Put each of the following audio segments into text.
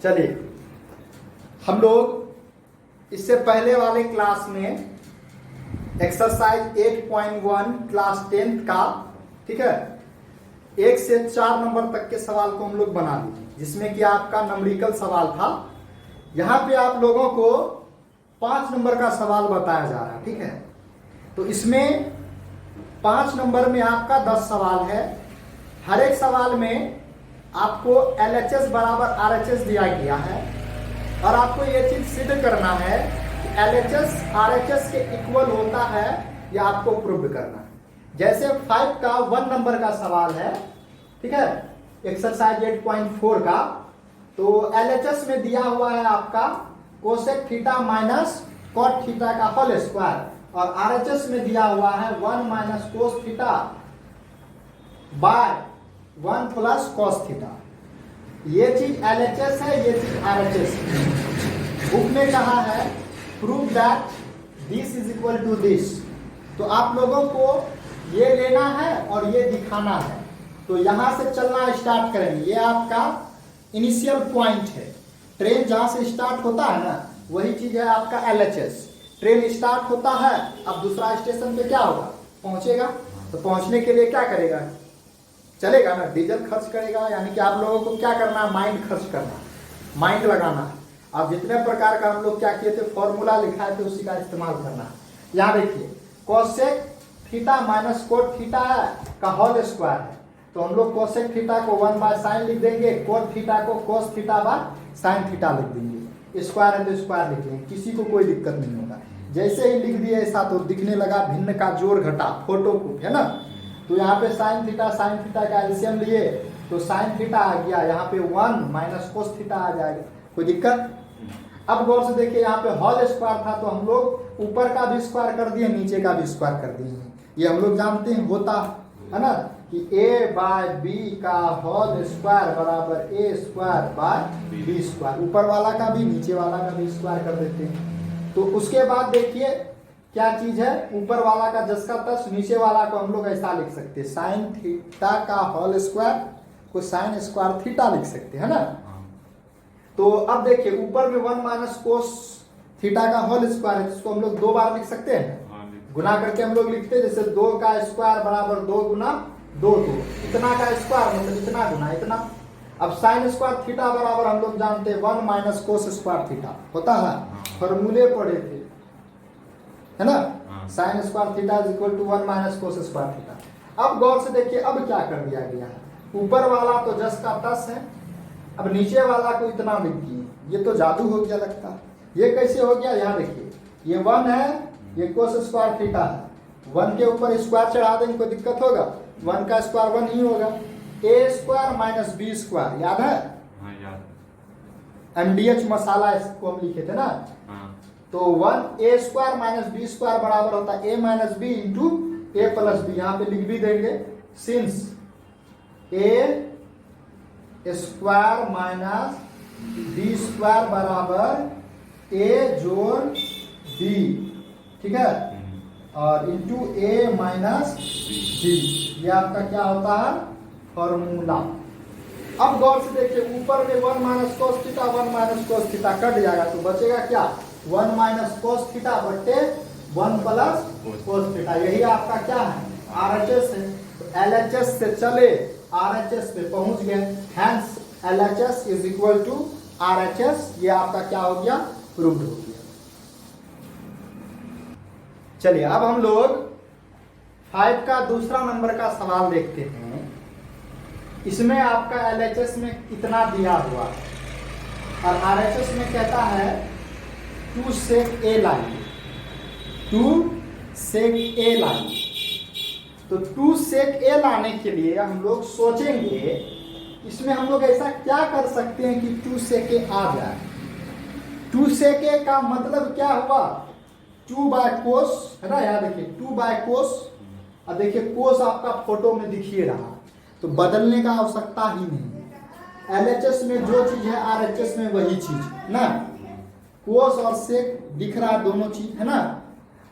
चलिए, हम लोग इससे पहले वाले क्लास में एक्सरसाइज 8.1 क्लास 10 का, ठीक है, 1 से 4 नंबर तक के सवाल को हम लोग बना लिए, जिसमें कि आपका नंबरिकल सवाल था। यहाँ पे आप लोगों को 5 नंबर का सवाल बताया जा रहा है, ठीक है। तो इसमें 5 नंबर में आपका 10 सवाल है। हर एक सवाल में आपको LHS बराबर RHS दिया गया है और आपको ये चीज सिद्ध करना है कि LHS RHS के इक्वल होता है, या आपको प्रूव करना है। जैसे 5 का 1 नंबर का सवाल है, ठीक है, एक्सरसाइज 8.4 का। तो LHS में दिया हुआ है आपका cosec theta minus cot theta का होल स्क्वायर, और RHS में दिया हुआ है 1 minus cos theta by 1 plus cos theta. ये चीज LHS है, ये चीज RHS है। बुक में कहा है prove that this is equal to this. तो आप लोगों को ये लेना है और ये दिखाना है। तो यहां से चलना स्टार्ट करेंगे। ये आपका इनिशियल पॉइंट है। ट्रेन जहां से स्टार्ट होता है ना, वही चीज है आपका LHS। ट्रेन स्टार्ट होता है, अब दूसरा स्टेशन पे क्या होगा, पहुंचेगा। तो पहुंचने के लिए क्या करेगा, चलेगा ना, डीजल खर्च करेगा। यानी कि आप लोगों को क्या करना है, माइंड खर्च करना, माइंड लगाना है। अब जितने प्रकार का हम लोग क्या किए थे, फॉर्मूला लिखा है, तो उसी का इस्तेमाल करना है। यहाँ देखिए, cosec theta minus cot theta है का होल स्क्वायर है। तो हम लोग कोसेक थीटा को 1 बाय साइन लिख देंगे, कोट थीटा को कोस थीटा बाय साइन थीटा लिख देंगे। स्क्वायर है तो स्क्वायर लिख लेंगे, किसी को कोई दिक्कत नहीं होगा। जैसे ही लिख दिए ऐसा, तो दिखने लगा भिन्न का जोड़ घटा, फोटो को, है ना। तो यहाँ पे साइन थीटा का एलसीएम लिए, तो साइन थीटा आ गया, यहाँ पे 1 माइनस कोस थीटा आ जाएगा। कोई दिक्कत? अब गौर से देखिए, यहाँ पे होल स्क्वायर था, तो हम लोग ऊपर का भी स्क्वायर कर दिए, नीचे का भी स्क्वायर कर दिए। ये हम लोग जानते हैं, होता है ना, कि a बाय बी का होल स्क्वायर बराबर a square by B square. ऊपर वाला का भी, नीचे वाला का भी स्क्वायर कर देते हैं। तो उसके बाद देखिए क्या चीज है, ऊपर वाला का 10 का 10, नीचे वाला को हम लोग ऐसा लिख सकते हैं, साइन थीटा का होल स्क्वायर को साइन स्क्वायर थीटा लिख सकते हैं, है ना। तो अब देखिए, ऊपर में 1 माइनस कोस थीटा का होल स्क्वायर है, जिसको हम लोग 2 बार लिख सकते हैं। गुना करके हम लोग लिखते हैं, जैसे 2 का स्क्वायर बराबर 2 गुना 2, इतना का स्क्वायर मतलब इतना गुना इतना। अब साइन स्क्वायर थीटा बराबर हम लोग जानते हैं 1 माइनस कोस स्क्वायर थीटा होता है, फॉर्मूले पढ़े थे, है ना। Sine square theta is equal to 1 minus cos square theta. अब गौर से देखिए, अब क्या कर दिया गया है, ऊपर वाला तो 10 का 10 है, अब नीचे वाला को इतना लिख दिए। ये तो जादू हो गया लगता है। ये कैसे हो गया, यहाँ देखिए, ये 1 है, ये कोस स्क्वायर थीटा है। 1 के ऊपर स्क्वायर चढ़ा देंगे, कोई दिक्कत होगा? 1 का स्क्वायर 1 ही होगा। a square minus B square, याद है? हाँ, याद। MDH मसाला इसको हम लिखे थे ना। तो 1 a square minus B square बराबर होता है a minus B into A plus B. यहाँ पे लिख भी देंगे, since a square minus B square बराबर a जोड़ b, ठीक है, और इंटू a माइनस b। ये आपका क्या होता है, फॉर्मूला। अब गौर से देखिए, ऊपर में 1 minus cos theta 1 minus cos theta cut जाएगा, तो बचेगा क्या, 1 माइनस कोस थीटा बट्टे 1 प्लस कोस थीटा। यही आपका क्या है, RHS है। तो LHS से चले RHS पे पहुंच गए, hence LHS is equal to RHS। ये आपका क्या हो गया, प्रूव्ड हो गया। चलिए, अब हम लोग 5 का दूसरा नंबर का सवाल देखते हैं। इसमें आपका LHS में इतना दिया हुआ है और RHS में कहता है 2 sec a लाइए, 2 sec a लाइए। तो 2 sec a लाने के लिए हम लोग सोचेंगे, इसमें हम लोग ऐसा क्या कर सकते हैं कि 2 sec a आ जाए। 2 sec a का मतलब क्या हुआ, 2 बाय कोस, है ना। यहाँ देखिए 2 बाय कोस, और देखिए कोस आपका फोटो में दिखिए रहा, तो बदलने का आवश्यकता ही नहीं है। LHS में जो चीज है RHS में वही चीज ना, कोस और सेक दिख रहा है, दोनों चीज है ना।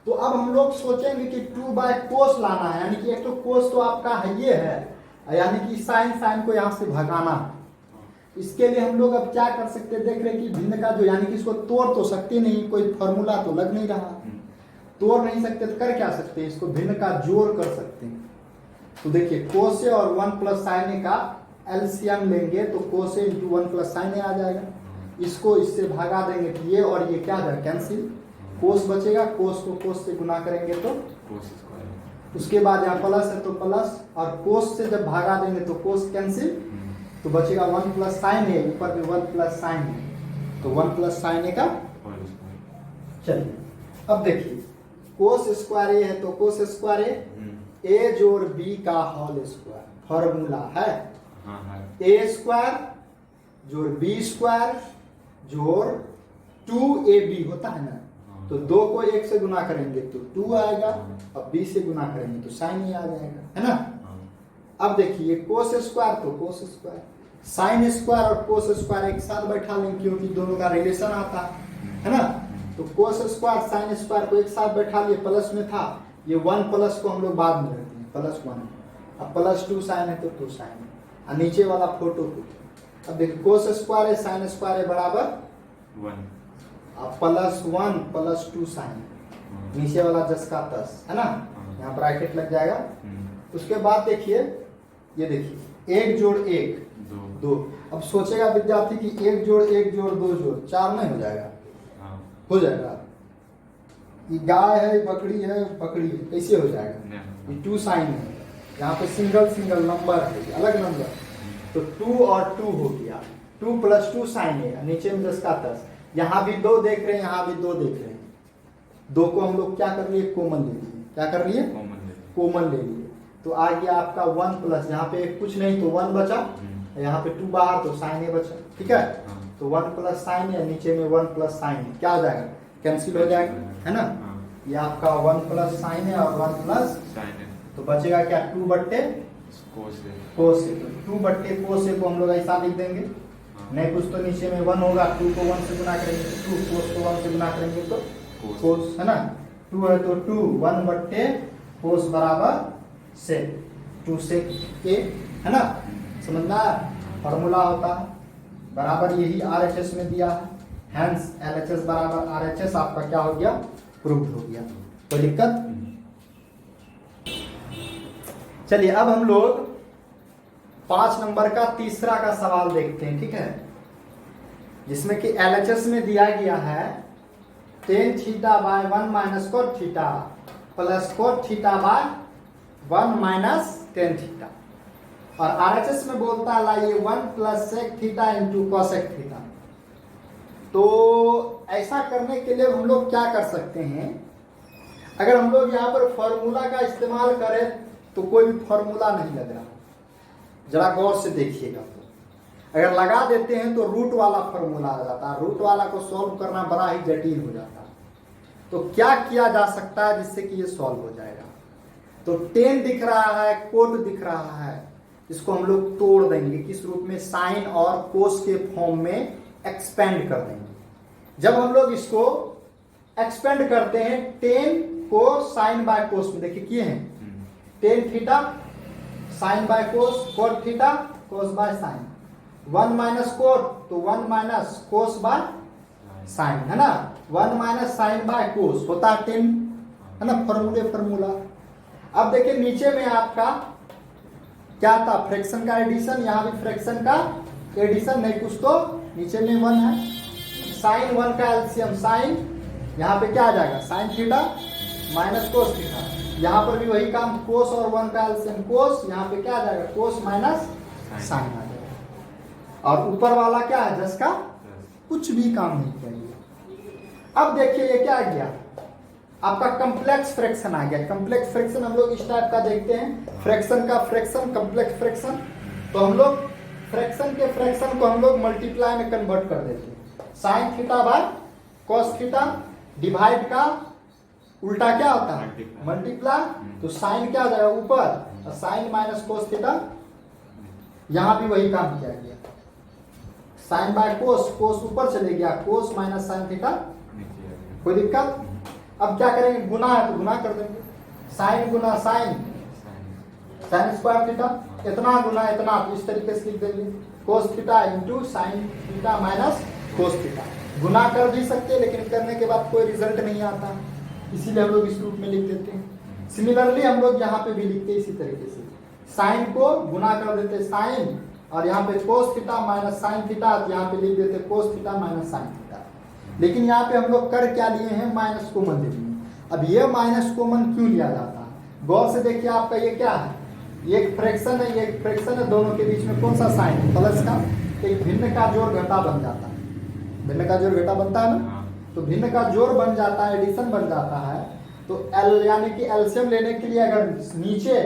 तो अब हम लोग सोचेंगे कि 2 बाय कोस लाना है, यानी कि एक तो कोस तो आपका है, ये है, यानी कि साइन को यहाँ से भगाना है। इसके लिए हम लोग अब क्या कर सकते हैं, देख रहे हैं कि भिन्न का जो, यानी कि इसको तोड़ तो सकते नहीं, कोई फॉर्मूला तो लग नहीं रहा, तोड़ नहीं सकते तो कर क्या सकते हैं, इसको भिन्न का जोड़ कर सकते हैं। तो देखिए कोस ए और 1 प्लस साइन ए का एलसीएम लेंगे तो कोस ए इंटू 1 प्लस साइन ए आ जाएगा। इसको इससे भागा देंगे तो ये और ये क्या आ जाएगा, कैंसिल, कोस बचेगा, कोस को कोस से गुना करेंगे तो उसके बाद यहाँ प्लस है तो प्लस, और कोस से जब भागा देंगे तो कोस कैंसिल, तो बचेगा 1 प्लस साइन ए, ऊपर में 1 प्लस साइन ए, तो 1 प्लस साइन ए का। चलिए अब देखिए कोस स्क्वायर ए है तो कोस स्क्वायर ए जोड़ बी का होल स्क्वायर, फॉर्मूला है ए स्क्वायर जोड़ बी स्क्वायर जोड़ 2ab होता है ना, तो 2 को 1 से गुना करेंगे तो 2 आएगा, और b से गुना करेंगे तो साइन ए आ जाएगा, है ना। अब देखिए कोस स्क्वायर तो कोस स्क्वायर, साइन स्क्वायर और कोस स्क्वायर एक साथ बैठा लेंगे क्योंकि दोनों का रिलेशन आता है ना। तो कोस स्क्वायर साइन स्क्वायर को एक साथ बैठा लिए, प्लस में था, ये 1 प्लस को हम लोग बाद में रखते हैं, प्लस 1, अब प्लस 2 साइन है तो 2 साइन है, और नीचे वाला फोटो को। अब देखिए कोस स्क्वायर है साइन स्क्वायर है बराबर 1, अब प्लस 1 प्लस 2 साइन, नीचे वाला 10 का 10 है ना, यहाँ ब्रैकेट लग जाएगा। उसके बाद देखिए ये देखिए 1 जोड़ 1 2, अब सोचेगा विद्यार्थी कि 1 जोड़ 1 जोड़ 2 जोड़ 4 नहीं हो जाएगा, हो जाएगा, ये गाय है बकरी है बकरी है, कैसे हो जाएगा, ये 2 साइन है, यहाँ पे सिंगल सिंगल नंबर है, अलग नंबर, तो 2 और 2 हो गया, 2 प्लस 2 साइन है, नीचे में 10 का 10, यहाँ भी 2 देख रहे हैं, यहाँ भी 2 देख रहे हैं, 2 को हम लोग क्या कर लिए, कॉमन ले लिए, क्या कर लिए, कॉमन ले लिए, तो आ गया आपका 1 प्लस, यहाँ पे कुछ नहीं तो 1 बचा, यहाँ पे 2 बाहर तो साइन ए बचा, ठीक है, तो 1 प्लस साइन है, नीचे में 1 प्लस साइन है, क्या हो जाएगा, कैंसिल हो जाएगा, है ना। ये आपका 1 प्लस साइन है और 1 प्लस साइन है, तो बचेगा क्या, 2 बट्टे कोस से, तो 2 बट्टे कोस से को हम लोग ऐसा लिख देंगे, नहीं कुछ तो नीचे में 1 होगा, 2 को 1 से गुना करेंगे तो 2, कोस को 1 से गुना करेंगे तो कोस, है ना, 2 है तो 2, 1 बट्टे कोस बराबर से 2 से ए, है ना, समझना, फॉर्मूला होता है बराबर यही RHS में दिया है, हैंस LHS बराबर RHS आपका क्या हो गया, प्रूव्ड हो गया, कोई दिक्कत। चलिए अब हम लोग 5 नंबर का तीसरा का सवाल देखते हैं, ठीक है, जिसमें कि LHS में दिया गया है tan theta by 1 minus cot theta plus cot theta by 1 minus tan theta, और RHS में बोलता है लाइए 1 plus sec theta into cosec theta. तो ऐसा करने के लिए हम लोग क्या कर सकते हैं, अगर हम लोग यहाँ पर फॉर्मूला का इस्तेमाल करें तो कोई भी फॉर्मूला नहीं लग रहा, जरा गौर से देखिएगा, तो अगर लगा देते हैं तो रूट वाला फॉर्मूला आ जाता है, रूट वाला को सॉल्व करना बड़ा ही जटिल हो जाता है। तो क्या किया जा सकता है जिससे कि ये सॉल्व हो जाएगा, तो tan दिख रहा है, कोट दिख रहा है, इसको हम लोग तोड़ देंगे, किस रूप में, साइन और कोस के फॉर्म में एक्सपेंड कर देंगे। जब हम लोग इसको एक्सपेंड करते हैं tan को साइन बाय कोस में, देखिए किए हैं, tan theta sine by cos, cot theta cos by sine, 1 minus coat तो 1 माइनस कोस बाय साइन, है ना, 1 माइनस साइन बाय कोस होता है tan, है ना, फॉर्मूला। अब देखिए नीचे में आपका क्या था, फ्रैक्शन का एडिशन, यहाँ भी फ्रैक्शन का एडिशन, नहीं कुछ तो नीचे में 1 है, साइन 1 का एलसीएम साइन, यहाँ पे क्या आ जाएगा, sign theta minus cos theta, यहाँ पर भी वही काम, कोस और 1 का एलसीएम कोस, यहाँ पे क्या आ जाएगा, कोस माइनस साइन आ जाएगा, और ऊपर वाला क्या है, जिसका कुछ भी काम नहीं किया। अब देखिए ये क्या आ गया, आपका कम्प्लेक्स फ्रैक्शन आ गया। कम्प्लेक्स फ्रैक्शन हम लोग इस टाइप का देखते हैं, फ्रैक्शन का फ्रैक्शन, कम्प्लेक्स फ्रैक्शन, तो हम लोग फ्रैक्शन के फ्रैक्शन को हम लोग मल्टीप्लाई में कन्वर्ट कर देते हैं, sine theta by cos theta, divide का उल्टा क्या होता है, मल्टीप्लाई, तो साइन क्या आ जाएगा ऊपर, और साइन माइनस कोस थीटा, यहां भी वही काम किया गया, साइन बाय कोस, कोस ऊपर चले गया, कोस माइनस साइन थीटा, कोई दिक्कत। अब क्या करेंगे, गुना है तो गुना कर देंगे, साइन गुना साइन साइन स्क्वायर थीटा इतना गुना इतना, तो इस तरीके से लिख देंगे cos theta into sine theta minus cos theta. गुना कर भी सकते हैं लेकिन करने के बाद कोई रिजल्ट नहीं आता, इसीलिए हम लोग इस रूप में लिख देते हैं। सिमिलरली हम लोग यहाँ पे भी लिखते हैं इसी तरीके से, साइन को गुना कर देते साइन, और यहाँ पे cos theta minus sine theta, तो यहाँ पे लिख देते कोस थीटा माइनस साइन थीटा। लेकिन यहाँ पे हम लोग कर क्या लिए हैं, माइनस कॉमन ले लिए। अब ये माइनस कॉमन क्यों लिया जाता है, गौर से देखिए आपका ये क्या है, ये एक फ्रैक्शन है, ये एक फ्रैक्शन है, दोनों के बीच में कौन सा साइन है, प्लस का, एक भिन्न का जोड़ घटा बन जाता है, भिन्न का जोड़ घटा बनता है ना, तो भिन्न का जोड़ बन जाता है, एडिशन बन जाता है। तो एल यानी कि एलसीएम लेने के लिए अगर नीचे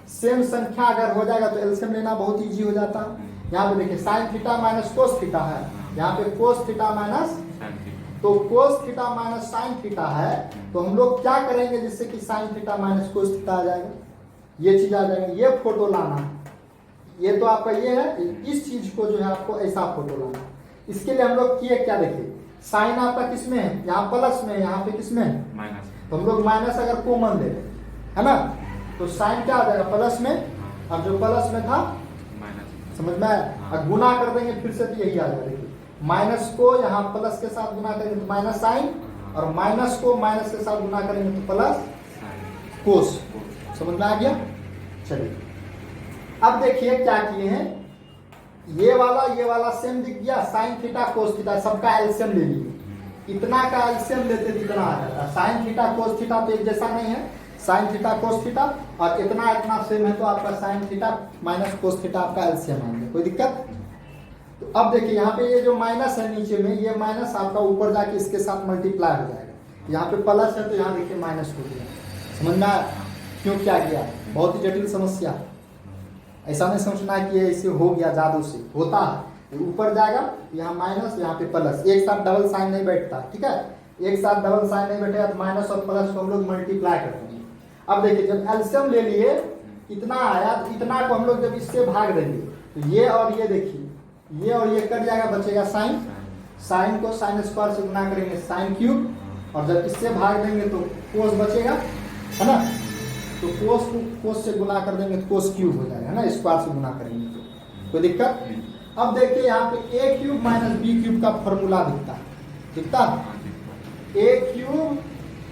सेम संख्या अगर हो जाएगा तो एलसीएम लेना बहुत इजी हो जाता है। यहाँ पे देखिए sine theta minus cos theta है, यहाँ पे कोस थीटा माइनस, तो cos theta minus sine theta है, तो हम लोग क्या करेंगे जिससे कि sine theta minus cos theta आ जाएगा, ये चीज आ जाएगी। ये फोटो लाना है, ये तो आपका ये है, इस चीज को जो है आपको ऐसा फोटो लाना है। इसके लिए हम लोग किए क्या, देखिए साइन आपका किस में है, यहाँ प्लस में, यहाँ पे किस में है माइनस, तो हम लोग माइनस अगर कॉमन ले है ना, तो साइन क्या आ जाएगा प्लस में, अब जो प्लस में था माइनस, समझ में आया। अब गुना कर देंगे फिर से तो यही आ जाएगा, देखिए माइनस को यहाँ प्लस के साथ गुना करेंगे तो माइनस साइन, और माइनस को माइनस के साथ गुना करेंगे तो प्लस कोस, समझ में आ गया। चलिए अब देखिए क्या किए हैं, ये वाला सेम दिख गया, साइन थीटा कोस थीटा सबका एलसीएम ले लिए, इतना का एलसीएम लेते तो इतना आ जाता, साइन थीटा कोस थीटा तो एक जैसा नहीं है, साइन थीटा कोस थीटा, और इतना इतना सेम है तो आपका sign theta minus cos theta आपका एलसीएम आएंगे, कोई दिक्कत। तो अब देखिए यहाँ पे ये जो माइनस है नीचे में, ये माइनस आपका ऊपर जाके इसके साथ मल्टीप्लाई हो जाएगा, यहाँ पे प्लस है तो यहाँ देखिए माइनस हो गया, समझ में आया क्यों क्या किया, बहुत ही जटिल समस्या, ऐसा नहीं समझना है कि ये ऐसे हो गया जादू से, होता है ऊपर जाएगा यहाँ माइनस यहाँ पे प्लस, एक साथ डबल साइन नहीं बैठता, ठीक है, एक साथ डबल साइन नहीं बैठेगा तो माइनस और प्लस को हम लोग मल्टीप्लाई करते हैं। अब देखिए जब एलसीएम ले लिए इतना आया, तो इतना को हम लोग जब इससे भाग देंगे तो ये और ये देखिए, ये और ये कट जाएगा, बचेगा साइन, साइन को साइन स्क्वायर से गुना करेंगे साइन क्यूब, और जब इससे भाग देंगे तो कोस बचेगा, है ना, तो कोस को कोस से गुना कर देंगे तो कोस क्यूब हो जाएगा, है ना, स्क्वायर से गुना करेंगे तो कोई दिक्कत। अब देखिए यहाँ पे a cube minus b cube का फॉर्मूला दिखता a cube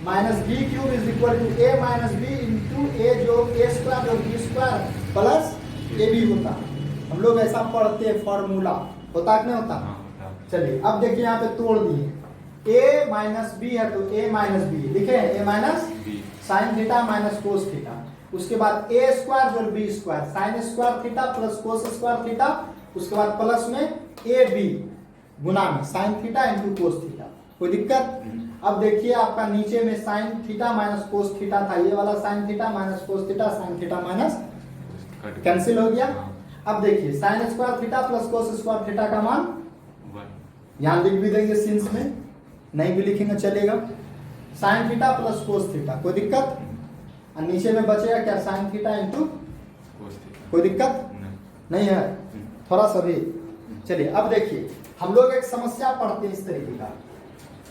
minus b cube is equal to a minus B into a जो ए स्क्वायर और b square plus a b होता, हम लोग ऐसा पढ़ते हैं, फॉर्मूला होता कि नहीं होता। चलिए अब देखिए यहाँ पे तोड़ दिए, ए माइनस बी है तो ए माइनस बी लिखे, a minus sine theta minus cos theta, उसके बाद ए स्क्वायर और b square sine square theta plus cos square theta, उसके बाद प्लस में ए बी गुना में sine theta into cos theta, कोई दिक्कत। अब देखिए आपका नीचे में sine theta minus cos theta था, ये वाला sine theta minus cos theta, sine theta minus cancel हो गया। अब देखिए sine square theta plus cos square theta का मान यहाँ लिख भी देंगे सीन्स में, नहीं भी लिखेंगे चलेगा, साइन थीटा प्लस कोस थीटा, कोई दिक्कत। और नीचे में बचेगा क्या, साइन थीटा इंटू कोई दिक्कत नहीं है, थोड़ा सा भी। चलिए अब देखिए हम लोग एक समस्या पढ़ते हैं इस तरीके का,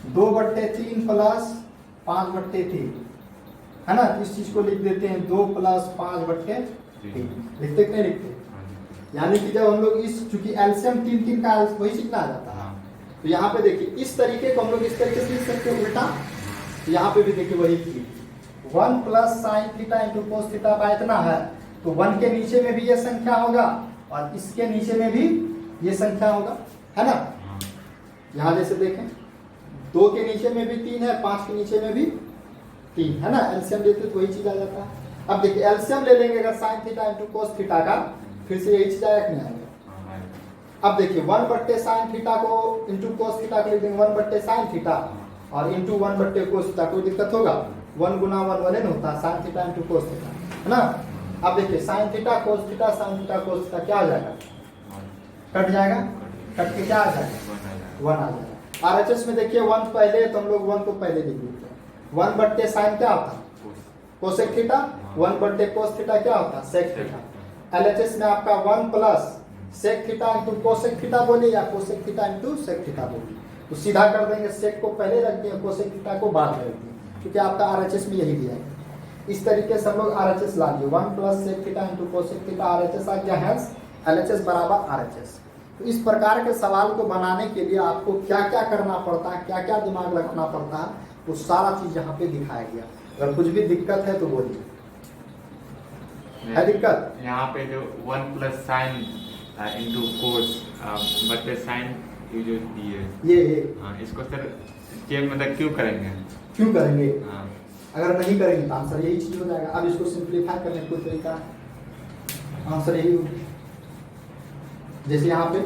2/3 प्लस 5/3, है ना, इस चीज को लिख देते हैं 2 प्लस 5/3, लिखते कि नहीं लिखते, यानी कि जब हम लोग इस चूंकि एलसीएम 3 का वही सीखना आ जाता है, तो यहाँ पे देखिए इस तरीके को हम लोग इस तरीके से लिख सकते हैं उल्टा, तो यहाँ पे भी देखिए वही 1 plus sign theta into cos theta का इतना है, तो 1 के नीचे में भी ये संख्या होगा और इसके नीचे में भी ये संख्या होगा, है ना। यहाँ जैसे देखें 2 के नीचे में भी 3 है, 5 के नीचे में भी 3 है ना, एलसीएम लेते तो वही चीज आ जाता है। अब देखिए एलसीएम ले लेंगे अगर sign theta into cos theta का, फिर से यही चीज आया कि नहीं आएगा। अब देखिए 1/sin थीटा को इंटू कोस थीटा को लिख देंगे 1/sin थीटा और इंटू 1/cos थीटा, कोई दिक्कत होगा, 1 गुना 1 1 होता है, sign theta into cos theta, है ना। अब देखिए sine theta cos theta sine theta cos theta क्या आ जाएगा, कट जाएगा, कट के क्या आ जाएगा 1 आ जाएगा। आरएचएस में देखिए 1 पहले, तो हम लोग 1 को पहले लिख देते हैं, 1/sin क्या होता है कोसेक थीटा, 1/cos थीटा क्या होता है सेक थीटा। एलएचएस में आपका 1 plus sec theta into cosec theta बोले या cosec theta into sec theta बोले, तो सीधा कर देंगे, सेक को पहले रख दिए कोसेक थीटा को बाद में रख दिए, क्योंकि आपका आरएचएस में यही दिया है। इस तरीके से हम लोग RHS ला दिए 1 + sec theta into cosec theta RHS आ गया है, LHS बराबर RHS। तो इस प्रकार के सवाल को बनाने के लिए आपको क्या क्या करना पड़ता है, क्या क्या दिमाग लगाना पड़ता है, वो सारा चीज यहाँ पे दिखाया गया। अगर कुछ भी दिक्कत है तो बोलिए। है दिक्कत? यहाँ पे जो 1 + sin इंटू कोस बटे साइन ये जो दिए ये हाँ, इसको सर चेंज मतलब क्यों करेंगे? क्यों करेंगे? हाँ, अगर नहीं करेंगे तो आंसर यही चीज हो जाएगा। अब इसको सिंप्लीफाई करने का कोई तरीका है, आंसर यही होगा। जैसे यहाँ पे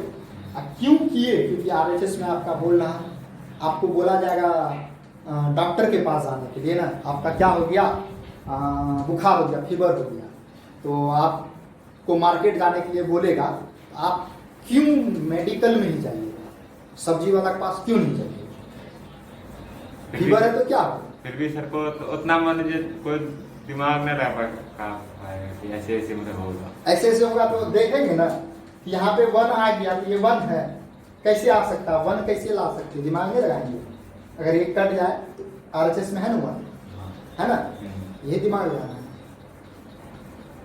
क्यों किए, क्योंकि RHS में आपका बोल रहा है, आपको बोला जाएगा डॉक्टर के पास आने के लिए ना, आपका क्या हो गया, बुखार हो गया, फीवर हो गया, तो आपको मार्केट जाने के लिए बोलेगा, आप क्यों मेडिकल में ही जाइएगा, सब्जी वाला के पास क्यों नहीं जाइएगा? फीवर है तो क्या हो? फिर भी सर को तो उतना मान लीजिए कोई दिमाग में रह पाएगा कि ऐसे ऐसे मतलब होगा, ऐसे ऐसे होगा तो देखेंगे ना कि यहाँ पे 1 आ गया तो ये 1 है, कैसे आ सकता है 1, कैसे ला सकते, दिमाग में लगाएंगे। अगर ये कट जाए तो RHS में है ना 1, है ना, ये दिमाग लगाना है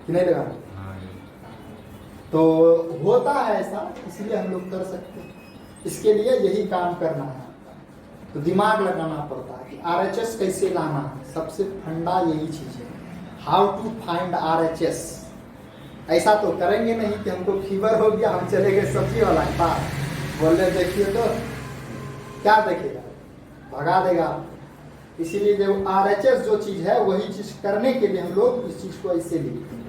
कि नहीं लगाना। तो होता है ऐसा, इसलिए हम लोग कर सकते हैं, इसके लिए यही काम करना है आपका। तो दिमाग लगाना पड़ता है कि RHS कैसे लाना है, सबसे फंडा यही चीज है, हाउ टू फाइंड RHS। ऐसा तो करेंगे नहीं कि हमको फीवर हो गया हम चले गए सब्जी वाला के पास, बोल रहे देखिए तो क्या देखेगा, भगा देगा। इसीलिए जो RHS जो चीज है वही चीज करने के लिए हम लोग इस चीज को ऐसे लिखते हैं।